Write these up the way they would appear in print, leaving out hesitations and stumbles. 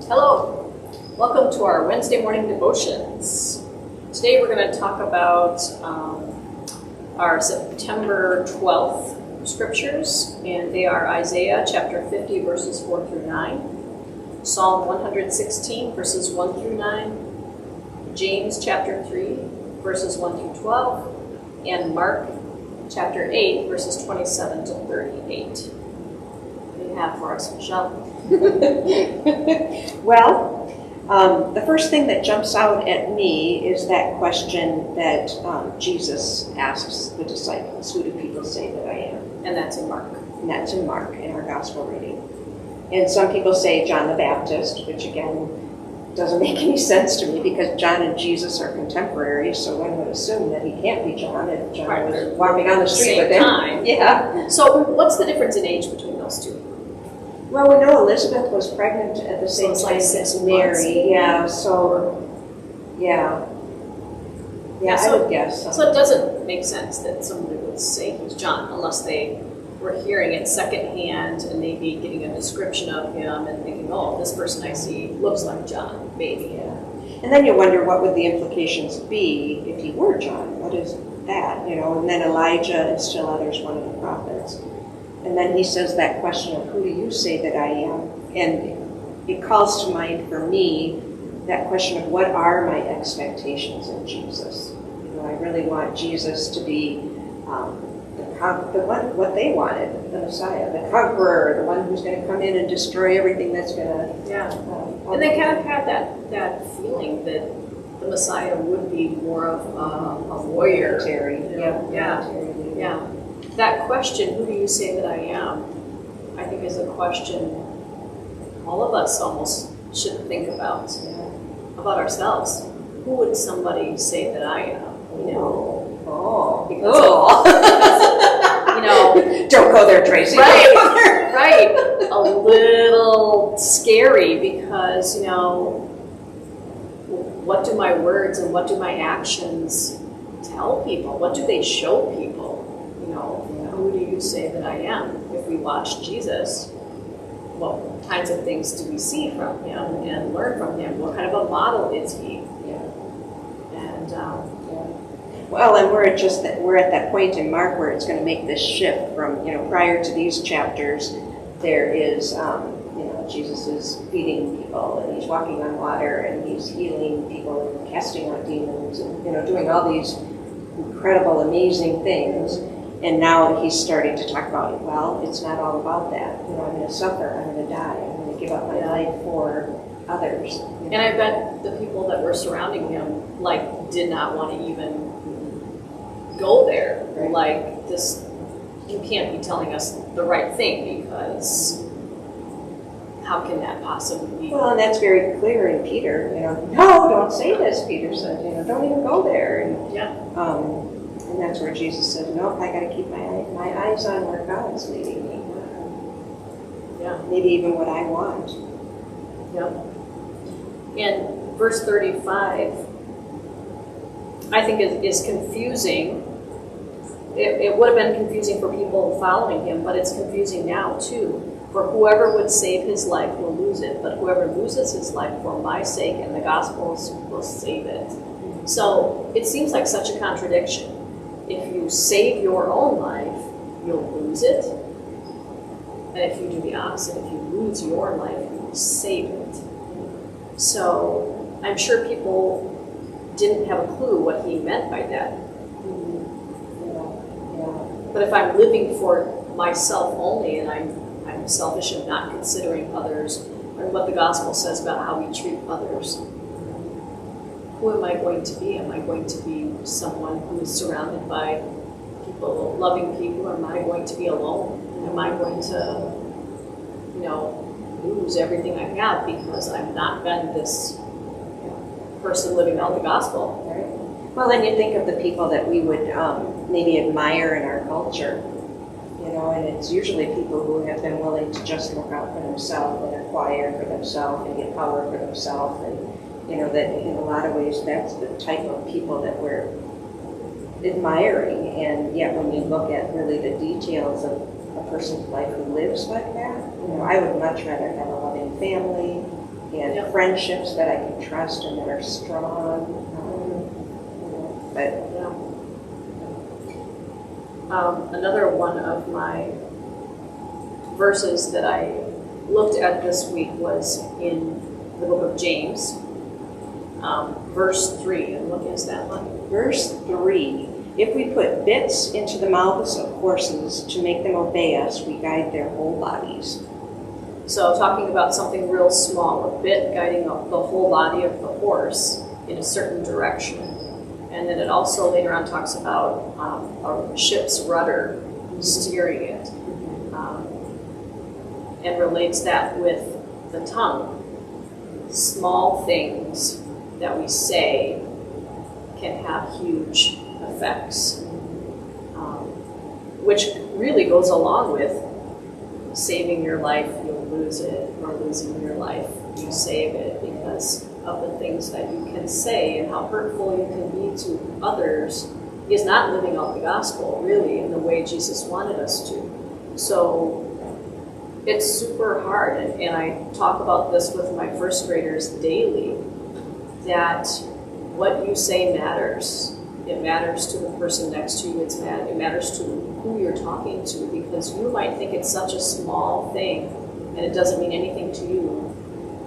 Hello, welcome to our Wednesday morning devotions. Today we're going to talk about our September 12th scriptures, and they are Isaiah chapter 50 verses 4 through 9, Psalm 116 verses 1 through 9, James chapter 3 verses 1 through 12, and Mark chapter 8 verses 27 to 38. What do you have for us, Michelle? Well, the first thing that jumps out at me is that question that Jesus asks the disciples, who do people say that I am? And that's in Mark. And that's in Mark, in our gospel reading. And some people say John the Baptist, which again doesn't make any sense to me because John and Jesus are contemporaries, so one would assume that he can't be John if John was walking on the street with him. Time. Yeah. So what's the difference in age between those two? Well, we know Elizabeth was pregnant at the same time as Mary. Yeah, so, yeah. Yeah, so, I would guess. So it doesn't make sense that somebody would say he's John unless they were hearing it secondhand and maybe getting a description of him and thinking, oh, this person I see looks like John, maybe. Yeah. And then you wonder what would the implications be if he were John. What is that, you know? And then Elijah and still others, one of the prophets. And then he says that question of, who do you say that I am? And it calls to mind for me that question of what are my expectations of Jesus? You know, I really want Jesus to be what they wanted, the Messiah, the conqueror, the one who's going to come in and destroy everything that's going to... Yeah. And they kind of had that feeling that the Messiah would be more of a warrior. Military. You know? Yeah. That question, who do you say that I am, I think is a question all of us almost should think about ourselves. Who would somebody say that I am? You know, because you know, don't go there, Tracy. Right, right. A little scary because, you know, what do my words and what do my actions tell people? What do they show people? You know, who do you say that I am? If we watch Jesus, what kinds of things do we see from him and learn from him? What kind of a model is he? And well, and we're at that point in Mark where it's going to make this shift from, you know, prior to these chapters, there is, Jesus is feeding people and he's walking on water and he's healing people and casting out demons and, you know, doing all these incredible, amazing things. And now he's starting to talk about, well, it's not all about that. You know, I'm going to suffer, I'm going to die, I'm going to give up my life for others. You know? And I bet the people that were surrounding him, like, did not want to even go there. Right. Like, this, you can't be telling us the right thing because how can that possibly be? Well, and that's very clear in Peter. You know, no, don't say this, Peter said. You know, don't even go there. And, and that's where Jesus said, nope, I got to keep my eyes on where God's leading me. Yeah. Maybe even what I want. Yep. And verse 35, I think is confusing. It would have been confusing for people following him, but it's confusing now too. For whoever would save his life will lose it, but whoever loses his life for my sake and the gospel's will save it. So it seems like such a contradiction. If you save your own life, you'll lose it. And if you do the opposite, if you lose your life, you will save it. So I'm sure people didn't have a clue what he meant by that. But if I'm living for myself only and I'm selfish and not considering others and what the gospel says about how we treat others, who am I going to be? Am I going to be someone who is surrounded by people, loving people, or am I going to be alone? Am I going to, you know, lose everything I have because I've not been this person living out the gospel? Right. Well, then you think of the people that we would maybe admire in our culture, you know, and it's usually people who have been willing to just look out for themselves and acquire for themselves and get power for themselves. And, you know, that in a lot of ways that's the type of people that we're admiring. And yet when you look at really the details of a person's life who lives like that, you know, I would much rather have a loving family and friendships that I can trust and that are strong. But another one of my verses that I looked at this week was in the book of James, verse 3. And what is that one? Verse 3, if we put bits into the mouths of horses to make them obey us, we guide their whole bodies. So talking about something real small, a bit guiding the whole body of the horse in a certain direction. And then it also later on talks about a ship's rudder steering it, and relates that with the tongue. Small things that we say can have huge effects, which really goes along with saving your life, you'll lose it, or losing your life, you save it, because of the things that you can say and how hurtful you can be to others is not living out the gospel, really, in the way Jesus wanted us to. So it's super hard, and I talk about this with my first graders daily, that what you say matters. It matters to the person next to you. It matters to who you're talking to, because you might think it's such a small thing and it doesn't mean anything to you,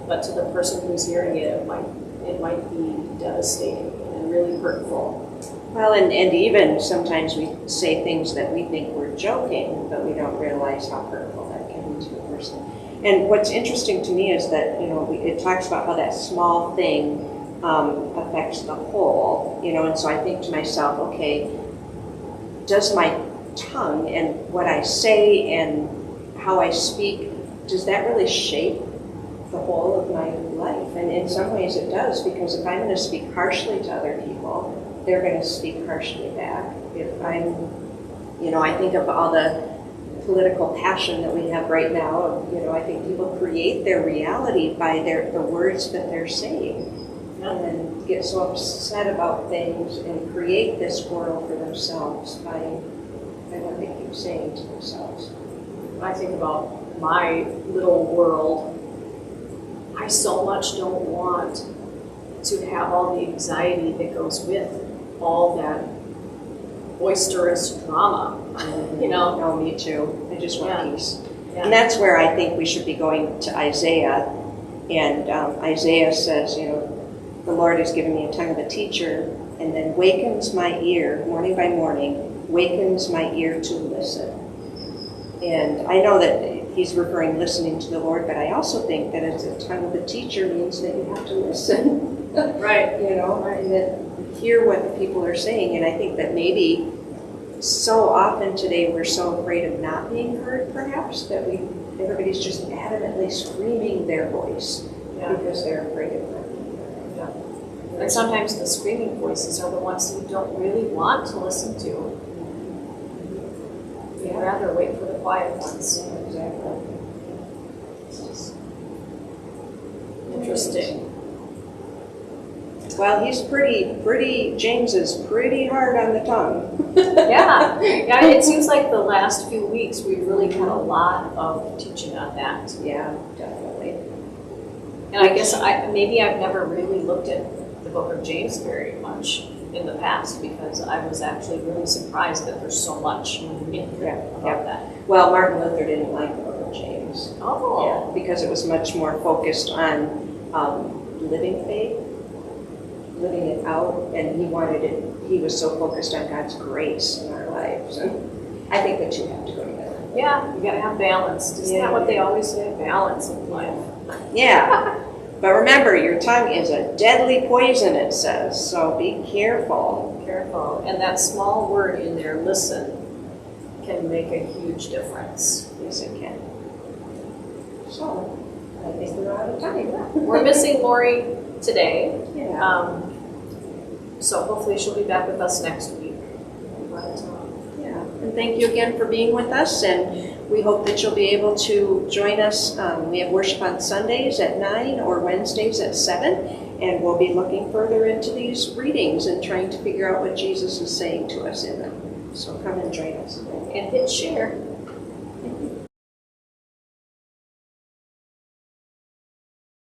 but to the person who's hearing it, it might be devastating and really hurtful. Well, and even sometimes we say things that we think we're joking, but we don't realize how hurtful that can be to a person. And what's interesting to me is that, it talks about how that small thing affects the whole, and so I think to myself, okay, does my tongue and what I say and how I speak, does that really shape the whole of my life? And in some ways it does, because if I'm going to speak harshly to other people, they're going to speak harshly back. If I'm, I think of all the political passion that we have right now, I think people create their reality by the words that they're saying. And then get so upset about things and create this world for themselves by what they keep saying to themselves. When I think about my little world, I so much don't want to have all the anxiety that goes with all that boisterous drama, No, me too. I just want peace. Yeah. And that's where I think we should be going to Isaiah. And Isaiah says, the Lord has given me a tongue of a teacher, and then wakens my ear, morning by morning, wakens my ear to listen. And I know that he's referring listening to the Lord, but I also think that as a tongue of a teacher means that you have to listen. Right. And that hear what the people are saying. And I think that maybe so often today we're so afraid of not being heard, perhaps, that everybody's just adamantly screaming their voice because they're afraid of not being heard. And sometimes the screaming voices are the ones you don't really want to listen to. You'd rather wait for the quiet ones. Yeah, exactly. Interesting. Well, James is pretty hard on the tongue. Yeah, it seems like the last few weeks we've really had a lot of teaching on that. Yeah, definitely. And I guess maybe I've never really looked at the book of James very much in the past, because I was actually really surprised that there's so much in here about that. Well, Martin Luther didn't like the book of James. Oh. Yeah, because it was much more focused on living faith, living it out, and he was so focused on God's grace in our lives. And I think the two have to go together. Yeah, you gotta have balance. Isn't that what they always say? Balance in life. Yeah. But remember, your tongue is a deadly poison, it says, so be careful. Careful. And that small word in there, listen, can make a huge difference. Yes, it can. So, I think we're out of time. We're missing Lori today. Yeah. So hopefully she'll be back with us next week. But, yeah. And thank you again for being with us, and we hope that you'll be able to join us. We have worship on Sundays at 9 or Wednesdays at 7, and we'll be looking further into these readings and trying to figure out what Jesus is saying to us in them. So come and join us. and hit share.